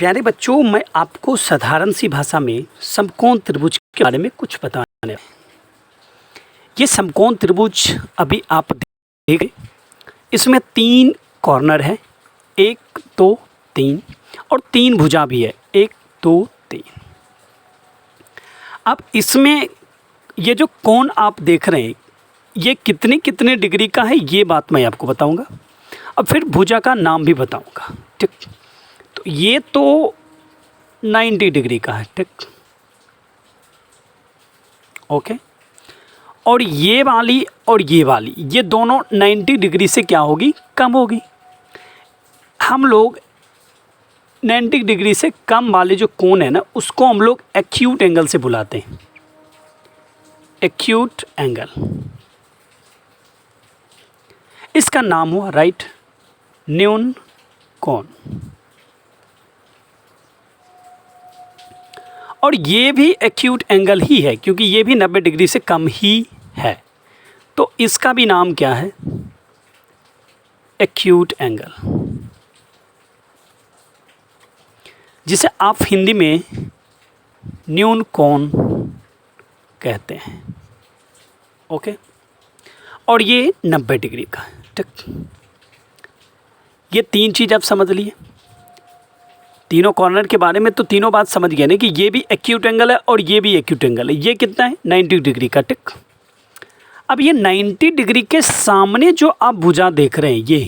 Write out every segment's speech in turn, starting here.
प्यारे बच्चों, मैं आपको साधारण सी भाषा में समकोण त्रिभुज के बारे में कुछ बताने। ये समकोण त्रिभुज अभी आप देख, इसमें 3 कॉर्नर है, 1 2 3 और 3 भुजा भी है, 1 2 3। अब इसमें ये जो कोण आप देख रहे हैं, ये कितने कितने डिग्री का है, ये बात मैं आपको बताऊंगा। अब फिर भुजा का नाम भी बताऊंगा, ठीक। तो ये तो 90 डिग्री का है, ठीक, ओके। और ये वाली और ये वाली, ये दोनों 90 डिग्री से क्या होगी, कम होगी। हम लोग 90 डिग्री से कम वाले जो कोण है ना, उसको हम लोग एक्यूट एंगल से बुलाते हैं, एक्यूट एंगल। इसका नाम हुआ राइट न्यून कोण। और ये भी एक्यूट एंगल ही है, क्योंकि ये भी 90 डिग्री से कम ही है, तो इसका भी नाम क्या है, एक्यूट एंगल, जिसे आप हिंदी में न्यून कोण कहते हैं, ओके। और ये 90 डिग्री का है, ठीक। ये 3 चीज़ आप समझ लिए, तीनों कॉर्नर के बारे में तो तीनों बात समझ गए ना, कि ये भी एक्यूट एंगल है और ये भी एक्यूट एंगल है। ये कितना है, 90 डिग्री का, टिक। अब ये 90 डिग्री के सामने जो आप भुजा देख रहे हैं, ये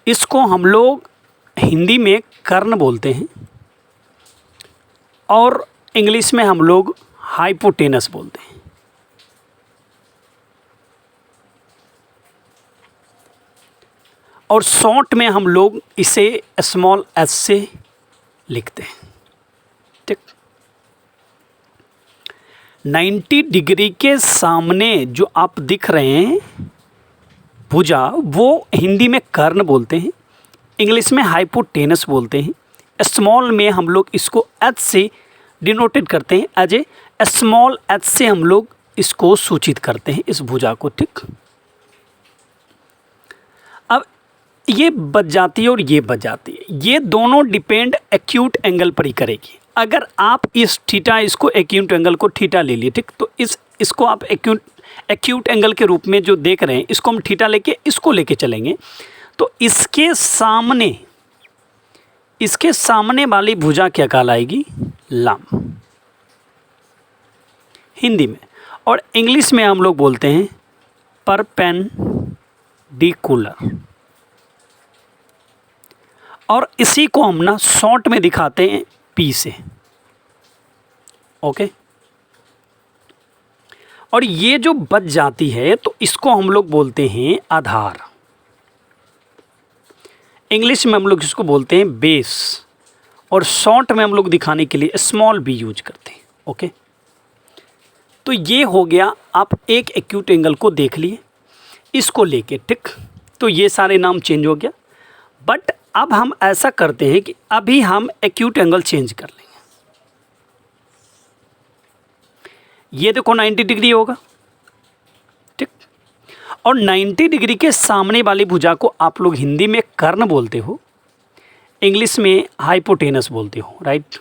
इसको हम लोग हिंदी में कर्ण बोलते हैं और इंग्लिश में हम लोग हाइपोटेनस बोलते हैं। और शॉर्ट में हम लोग इसे स्मॉल एस से लिखते हैं, ठीक। 90 डिग्री के सामने जो आप दिख रहे हैं भुजा, वो हिंदी में कर्ण बोलते हैं, इंग्लिश में हाइपोटेनस बोलते हैं। स्मॉल में हम लोग इसको एच से डिनोटेड करते हैं, एज ए स्मॉल एच से हम लोग इसको सूचित करते हैं, इस भुजा को, ठीक। अब ये बच जाती है और ये बच जाती है, ये दोनों डिपेंड एक्यूट एंगल पर ही करेगी। अगर आप इस थीटा, इसको एक्यूट एंगल को थीटा ले लिए, ठीक, तो इसको आप एक्यूट एंगल के रूप में जो देख रहे हैं, इसको हम थीटा लेके इसको लेके चलेंगे, तो इसके सामने वाली भुजा क्या कहलाएगी, लंब, हिंदी में। और इंग्लिश में हम लोग बोलते हैं परपेंडिकुलर। और इसी को हम ना शॉर्ट में दिखाते हैं पी से, ओके। और ये जो बच जाती है, तो इसको हम लोग बोलते हैं आधार। इंग्लिश में हम लोग इसको बोलते हैं बेस, और शॉर्ट में हम लोग दिखाने के लिए स्मॉल बी यूज करते हैं, ओके। तो ये हो गया, आप एक एक्यूट एंगल को देख लिए, इसको लेके, ठीक। तो ये सारे नाम चेंज हो गया। बट अब हम ऐसा करते हैं कि अभी हम एक्यूट एंगल चेंज कर लेंगे। ये देखो 90 डिग्री होगा, ठीक। और 90 डिग्री के सामने वाली भुजा को आप लोग हिंदी में कर्ण बोलते हो, इंग्लिश में हाइपोटेनस बोलते हो, राइट।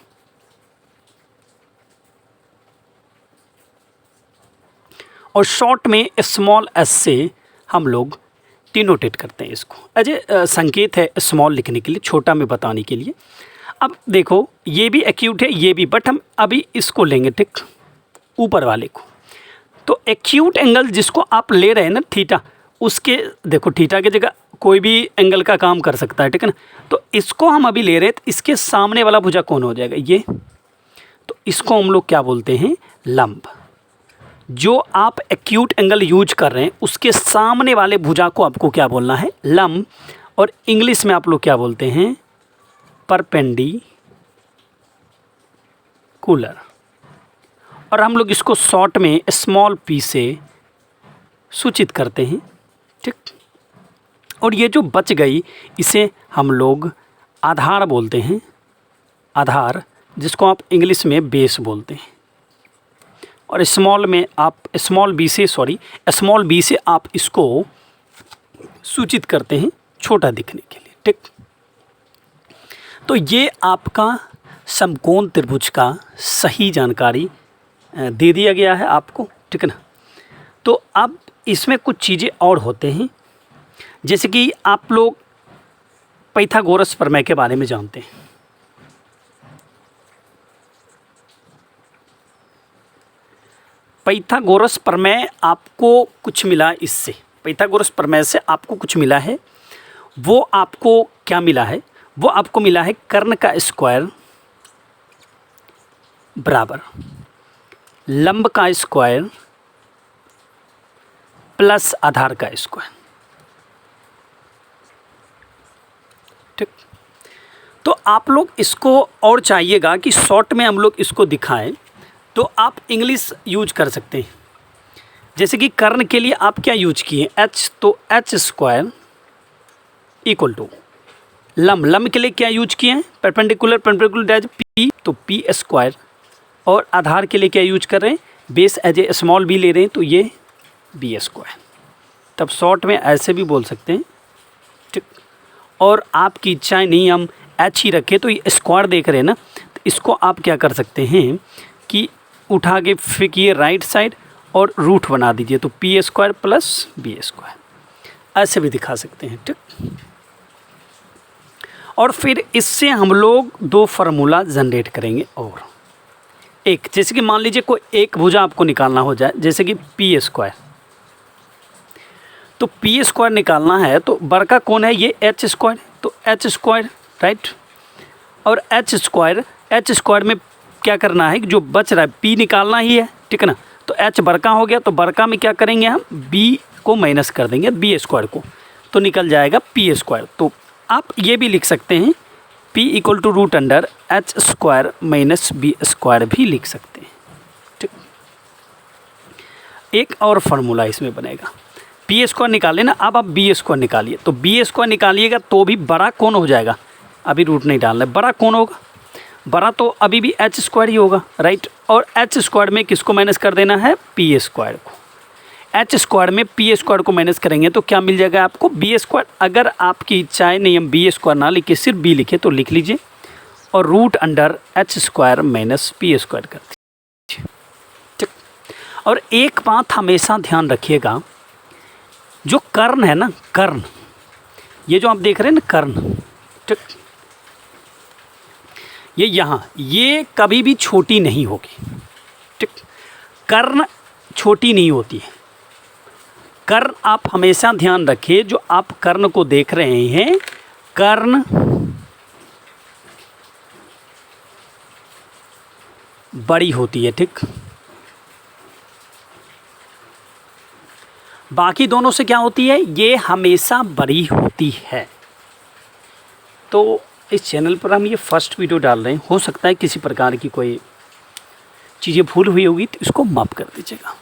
और शॉर्ट में स्मॉल एस से हम लोग डिनोटेट करते हैं इसको, अजय संकेत है स्मॉल लिखने के लिए, छोटा में बताने के लिए। अब देखो, ये भी एक्यूट है, ये भी, बट हम अभी इसको लेंगे, ठीक, ऊपर वाले को। तो एक्यूट एंगल जिसको आप ले रहे हैं ना, थीटा, उसके देखो, थीटा की जगह कोई भी एंगल का काम कर सकता है, ठीक है ना। तो इसको हम अभी ले रहे हैं, तो इसके सामने वाला भुजा कौन हो जाएगा, ये। तो इसको हम लोग क्या बोलते हैं, लंब। जो आप एक्यूट एंगल यूज कर रहे हैं, उसके सामने वाले भुजा को आपको क्या बोलना है, लंब। और इंग्लिश में आप लोग क्या बोलते हैं, परपेंडिकुलर। और हम लोग इसको शॉर्ट में स्मॉल पी से सूचित करते हैं, ठीक। और ये जो बच गई, इसे हम लोग आधार बोलते हैं, आधार, जिसको आप इंग्लिश में बेस बोलते हैं। और स्मॉल में आप स्मॉल बी से आप इसको सूचित करते हैं छोटा दिखने के लिए, ठीक। तो ये आपका समकोण त्रिभुज का सही जानकारी दे दिया गया है आपको, ठीक है ना। तो अब इसमें कुछ चीज़ें और होते हैं, जैसे कि आप लोग पाइथागोरस प्रमेय के बारे में जानते हैं। पाइथागोरस प्रमेय आपको कुछ मिला, इससे पाइथागोरस प्रमेय से आपको कुछ मिला है। वो आपको क्या मिला है? वो आपको मिला है कर्ण का स्क्वायर बराबर लंब का स्क्वायर प्लस आधार का स्क्वायर, ठीक। तो आप लोग इसको और चाहिएगा कि शॉर्ट में हम लोग इसको दिखाएं, तो आप इंग्लिश यूज कर सकते हैं। जैसे कि कर्ण के लिए आप क्या यूज किए? h, तो h स्क्वायर इक्वल टू लंब के लिए क्या यूज किए हैं? परपेंडिकुलर डैज p, तो p स्क्वायर, और आधार के लिए क्या यूज कर रहे हैं? Base as a small b ले रहे हैं, तो ये b स्क्वायर। तब शॉर्ट में ऐसे भी बोल सकते हैं, ठीक। और आपकी इच्छाएं नहीं हम h ही रखें, तो ये स्क्वायर देख रहे हैं ना, तो इसको आप क्या कर सकते हैं कि उठा के फेंकिए राइट साइड और रूट बना दीजिए, तो p square plus b square, ऐसे भी दिखा सकते हैं, ठीक। और फिर इससे हम लोग दो फार्मूला जनरेट करेंगे। और एक, जैसे कि मान लीजिए कोई एक भुजा आपको निकालना हो जाए, जैसे कि p स्क्वायर, तो p स्क्वायर निकालना है तो बड़का कौन है? ये h स्क्वायर, तो h स्क्वायर, राइट। और h स्क्वायर में क्या करना है? जो बच रहा है p निकालना ही है, ठीक है ना। तो h बड़का हो गया, तो बड़का में क्या करेंगे हम? b को माइनस कर देंगे, b स्क्वायर को, तो निकल जाएगा p स्क्वायर। तो आप ये भी लिख सकते हैं p equal to root under h square minus b square भी लिख सकते हैं, ठीक। एक और फार्मूला इसमें बनेगा, p स्क्वायर निकाले ना, अब आप b स्क्वायर निकालिए, तो b स्क्वायर निकालिएगा तो भी बड़ा कौन हो जाएगा? अभी रूट नहीं डालना है, बड़ा कौन होगा? बड़ा तो अभी भी h स्क्वायर ही होगा, राइट। और h स्क्वायर में किसको माइनस कर देना है? p स्क्वायर को। h स्क्वायर में p स्क्वायर को माइनस करेंगे तो क्या मिल जाएगा आपको? b square. अगर आपकी इच्छा है नहीं हम b स्क्वायर ना लिखे, सिर्फ b लिखे, तो लिख लीजिए, और root under h square minus p square कर दीजिए, ठीक। और एक बात हमेशा ध्यान रखिएगा, जो कर्ण है ना, कर्ण, ये जो आप देख रहे हैं ना कर्ण, ठीक, ये यहाँ, ये कभी भी छोटी नहीं होगी, ठीक। कर्ण छोटी नहीं होती है। कर्ण आप हमेशा ध्यान रखिए, जो आप कर्ण को देख रहे हैं, कर्ण बड़ी होती है, ठीक। बाकी दोनों से क्या होती है? ये हमेशा बड़ी होती है। तो इस चैनल पर हम ये फर्स्ट वीडियो डाल रहे हैं, हो सकता है किसी प्रकार की कोई चीज़ें भूल हुई होगी तो इसको माफ़ कर दीजिएगा।